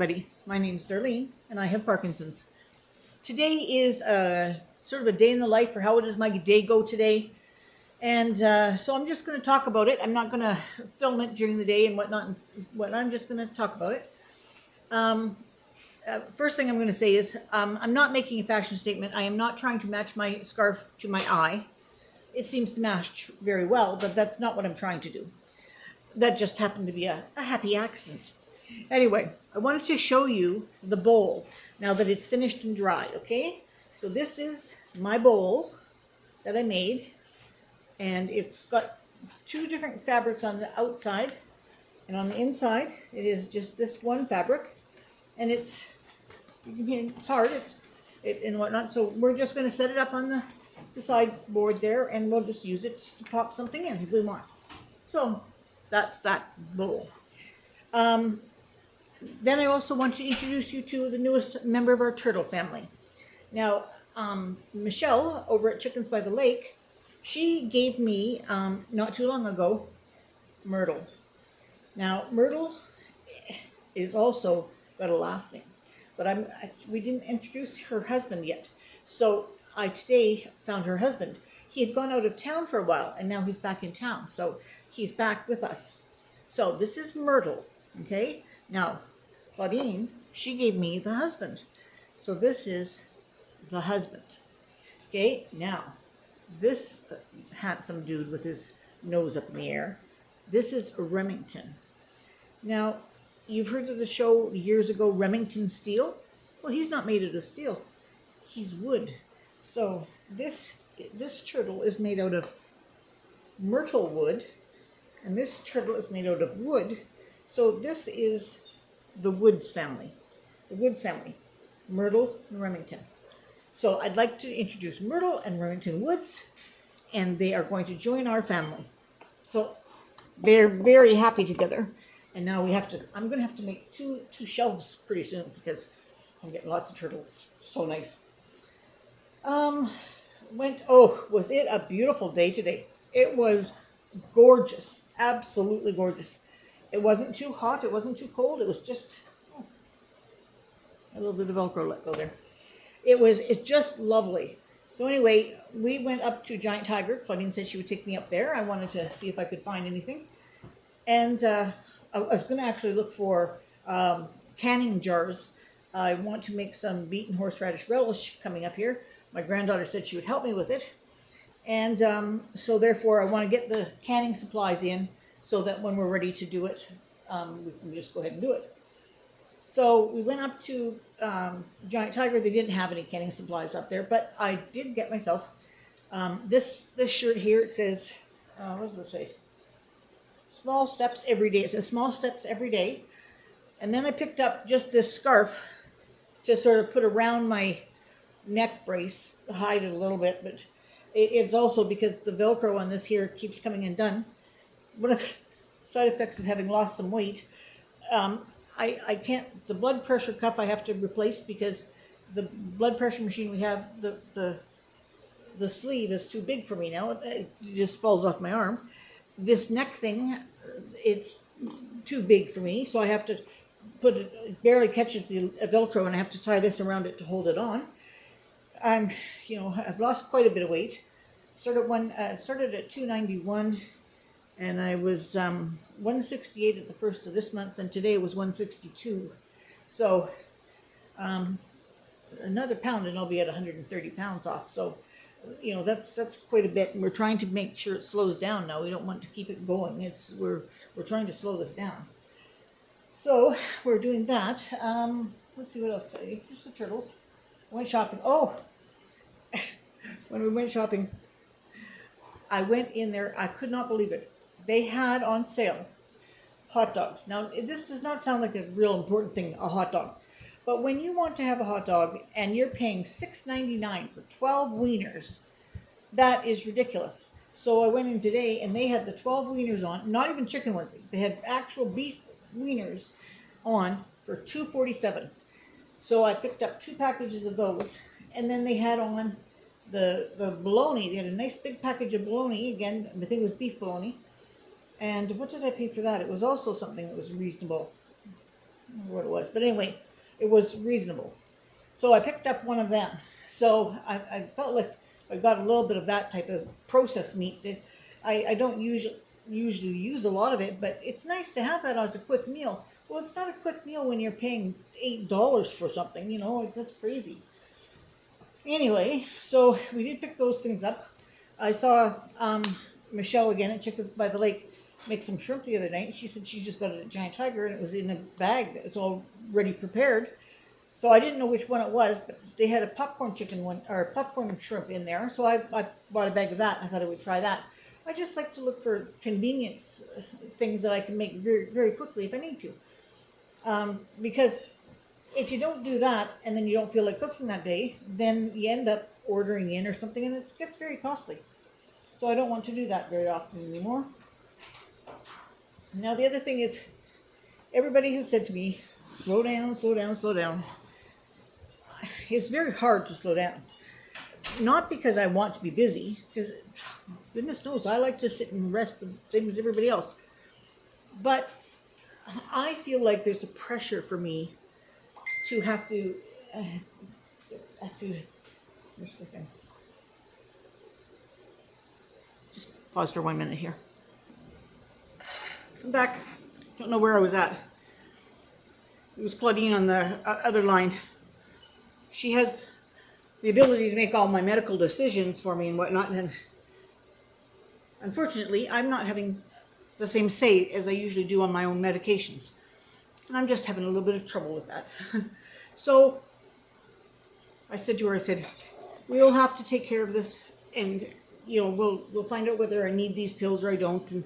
everybody. My name's Darlene, and I have Parkinson's. Today is sort of a day in the life for how does my day go today. And so I'm just going to talk about it. I'm not going to film it during the day and whatnot. I'm just going to talk about it. First thing I'm going to say is I'm not making a fashion statement. I am not trying to match my scarf to my eye. It seems to match very well, but that's not what I'm trying to do. That just happened to be a happy accident. Anyway, I wanted to show you the bowl now that it's finished and dried, okay? So this is my bowl that I made, and it's got two different fabrics on the outside, and on the inside it is just this one fabric, and it's hard, and whatnot. So we're just going to set it up on the sideboard there, and we'll just use it to pop something in if we want. So that's that bowl. Then I also want to introduce you to the newest member of our turtle family. Now, Michelle over at Chickens by the Lake, she gave me, not too long ago, Myrtle. Now, Myrtle is also got a last name, but we didn't introduce her husband yet. So I today found her husband. He had gone out of town for a while, and now he's back in town. So he's back with us. So this is Myrtle, okay? Now, Claudine, she gave me the husband. So this is the husband. Okay, now, this handsome dude with his nose up in the air, this is Remington. Now, you've heard of the show years ago, Remington Steel? Well, he's not made out of steel. He's wood. So this turtle is made out of myrtle wood, and this turtle is made out of wood. So this is the Woods family. The Woods family. Myrtle and Remington. So I'd like to introduce Myrtle and Remington Woods, and they are going to join our family. So they're very happy together. And now I'm going to have to make two shelves pretty soon because I'm getting lots of turtles. So nice. Was it a beautiful day today? It was gorgeous. Absolutely gorgeous. It wasn't too hot. It wasn't too cold. It was just a little bit of Velcro let go there. It's just lovely. So anyway, we went up to Giant Tiger. Claudine said she would take me up there. I wanted to see if I could find anything. And I was going to actually look for canning jars. I want to make some beet and horseradish relish coming up here. My granddaughter said she would help me with it. And so therefore I want to get the canning supplies in so that when we're ready to do it, we can just go ahead and do it. So we went up to Giant Tiger. They didn't have any canning supplies up there, but I did get myself this shirt here. It says, what does it say? Small steps every day. It says small steps every day. And then I picked up just this scarf to sort of put around my neck brace, hide it a little bit, but it's also because the Velcro on this here keeps coming undone. One of the side effects of having lost some weight, I can't, the blood pressure cuff I have to replace because the blood pressure machine we have, the sleeve is too big for me now. It just falls off my arm. This neck thing, it's too big for me, so I have to it barely catches the Velcro, and I have to tie this around it to hold it on. I've lost quite a bit of weight. Started at 291, and I was 168 at the first of this month, and today was 162. So another pound, and I'll be at 130 pounds off. So that's quite a bit, and we're trying to make sure it slows down now. We don't want to keep it going. We're trying to slow this down. So we're doing that. Let's see what else. Here's the turtles. Went shopping. Oh, when we went shopping, I went in there. I could not believe it. They had on sale hot dogs. Now, this does not sound like a real important thing, a hot dog. But when you want to have a hot dog and you're paying $6.99 for 12 wieners, that is ridiculous. So I went in today and they had the 12 wieners on, not even chicken ones. They had actual beef wieners on for $2.47. So I picked up 2 packages of those, and then they had on the bologna. They had a nice big package of bologna. Again, I think it was beef bologna. And what did I pay for that? It was also something that was reasonable. remember what it was, but anyway, it was reasonable. So I picked up one of them. So I felt like I got a little bit of that type of processed meat. I don't usually use a lot of it, but it's nice to have that as a quick meal. Well, it's not a quick meal when you're paying $8 for something, that's crazy. Anyway, so we did pick those things up. I saw Michelle again at Chickens by the Lake make some shrimp the other night. She said she just got it at Giant Tiger and it was in a bag that was already prepared. So I didn't know which one it was, but they had a popcorn chicken one or popcorn shrimp in there. So I bought a bag of that. I thought I would try that. I just like to look for convenience things that I can make very, very quickly if I need to. Because if you don't do that and then you don't feel like cooking that day, then you end up ordering in or something and it gets very costly. So I don't want to do that very often anymore. Now the other thing is, everybody has said to me, slow down, slow down, slow down. It's very hard to slow down. Not because I want to be busy, because goodness knows I like to sit and rest the same as everybody else. But I feel like there's a pressure for me to have to just a second. Just pause for 1 minute here. I'm back. Don't know where I was at. It was Claudine on the other line. She has the ability to make all my medical decisions for me and whatnot, and unfortunately, I'm not having the same say as I usually do on my own medications. And I'm just having a little bit of trouble with that. So I said to her, we'll have to take care of this, and we'll find out whether I need these pills or I don't, and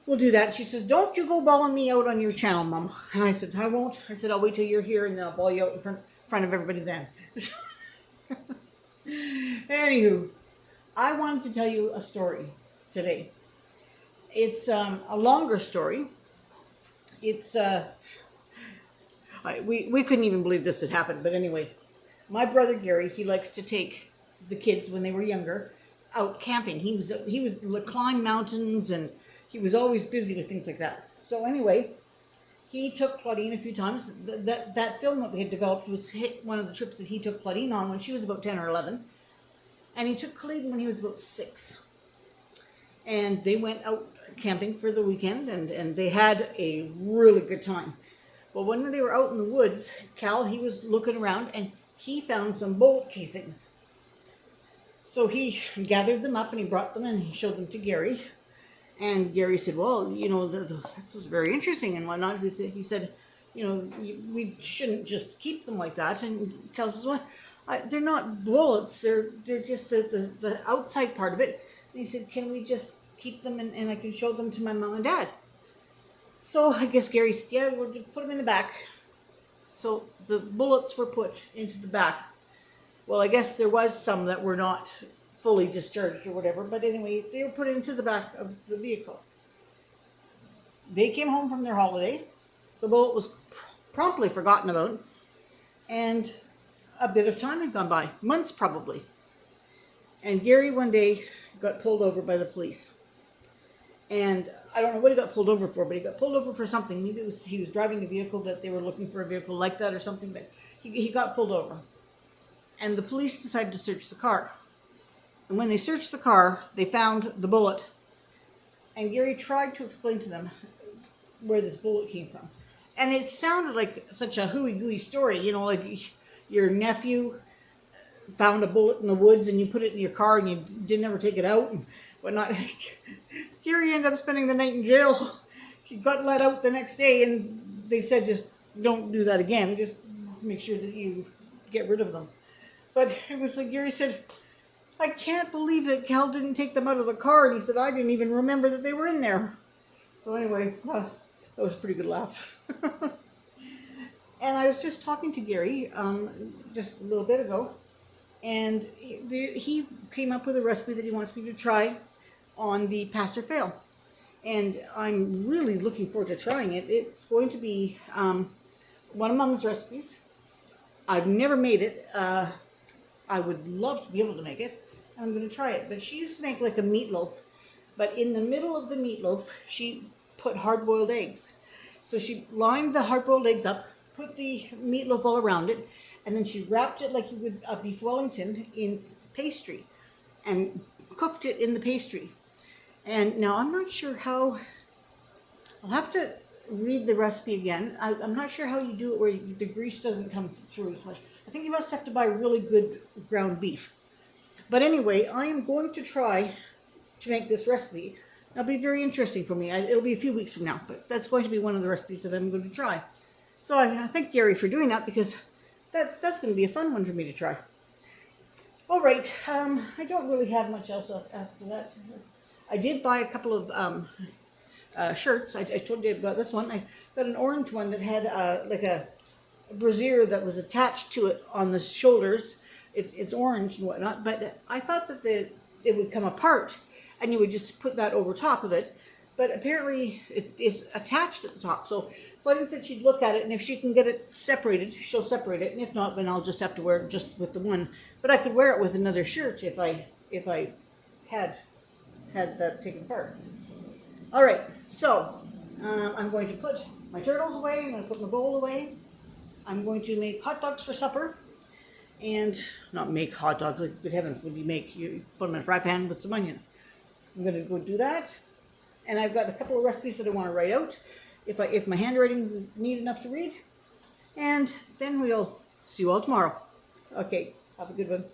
we'll do that. She says, don't you go bawling me out on your channel, Mom. And I said, I won't. I said, I'll wait till you're here and then I'll bawl you out in front of everybody then. Anywho, I wanted to tell you a story today. It's a longer story. It's we couldn't even believe this had happened, but anyway, my brother Gary, he likes to take the kids when they were younger out camping. He was climb mountains, and he was always busy with things like that. So anyway, he took Claudine a few times. That film that we had developed was one of the trips that he took Claudine on when she was about 10 or 11. And he took Claudine when he was about 6. And they went out camping for the weekend, and they had a really good time. But when they were out in the woods, Cal, he was looking around, and he found some bullet casings. So he gathered them up, and he brought them, and he showed them to Gary. And Gary said, well, that was very interesting and whatnot. He said, we shouldn't just keep them like that. And Cal says, well, they're not bullets. They're just the outside part of it. And he said, can we just keep them and I can show them to my mom and dad? So I guess Gary said, yeah, we'll just put them in the back. So the bullets were put into the back. Well, I guess there was some that were not fully discharged or whatever, but anyway, they were put into the back of the vehicle. They came home from their holiday. The bullet was promptly forgotten about, and a bit of time had gone by, months probably. And Gary one day got pulled over by the police. And I don't know what he got pulled over for, but he got pulled over for something. Maybe he was driving a vehicle that they were looking for a vehicle like that or something, but he got pulled over. And the police decided to search the car. And when they searched the car, they found the bullet. And Gary tried to explain to them where this bullet came from. And it sounded like such a hooey-gooey story, like your nephew found a bullet in the woods and you put it in your car and you didn't ever take it out and whatnot. Gary ended up spending the night in jail. He got let out the next day, and they said, just don't do that again. Just make sure that you get rid of them. But it was like Gary said, I can't believe that Cal didn't take them out of the car. And he said, I didn't even remember that they were in there. So anyway, that was a pretty good laugh. And I was just talking to Gary just a little bit ago. And he came up with a recipe that he wants me to try on the pass or fail. And I'm really looking forward to trying it. It's going to be one of Mom's recipes. I've never made it. I would love to be able to make it. I'm going to try it. But she used to make like a meatloaf. But in the middle of the meatloaf, she put hard-boiled eggs. So she lined the hard-boiled eggs up, put the meatloaf all around it, and then she wrapped it like you would a beef Wellington in pastry and cooked it in the pastry. And now I'm not sure how, I'll have to read the recipe again. I'm not sure how you do it where the grease doesn't come through as much. I think you must have to buy really good ground beef. But anyway, I am going to try to make this recipe. That'll be very interesting for me. It'll be a few weeks from now, but that's going to be one of the recipes that I'm going to try. So I thank Gary for doing that, because that's going to be a fun one for me to try. All right, I don't really have much else after that. I did buy a couple of shirts. I told you about this one. I got an orange one that had like a brassiere that was attached to it on the shoulders. It's orange and whatnot, but I thought that it would come apart and you would just put that over top of it. But apparently it is attached at the top. So Glenn said she'd look at it, and if she can get it separated, she'll separate it. And if not, then I'll just have to wear it just with the one. But I could wear it with another shirt if I had that taken apart. All right, so I'm going to put my turtles away. I'm going to put my bowl away. I'm going to make hot dogs for supper. And not make hot dogs, like, good heavens, what do you make? You put them in a fry pan with some onions. I'm going to go do that. And I've got a couple of recipes that I want to write out if my handwriting is neat enough to read. And then we'll see you all tomorrow. Okay, have a good one.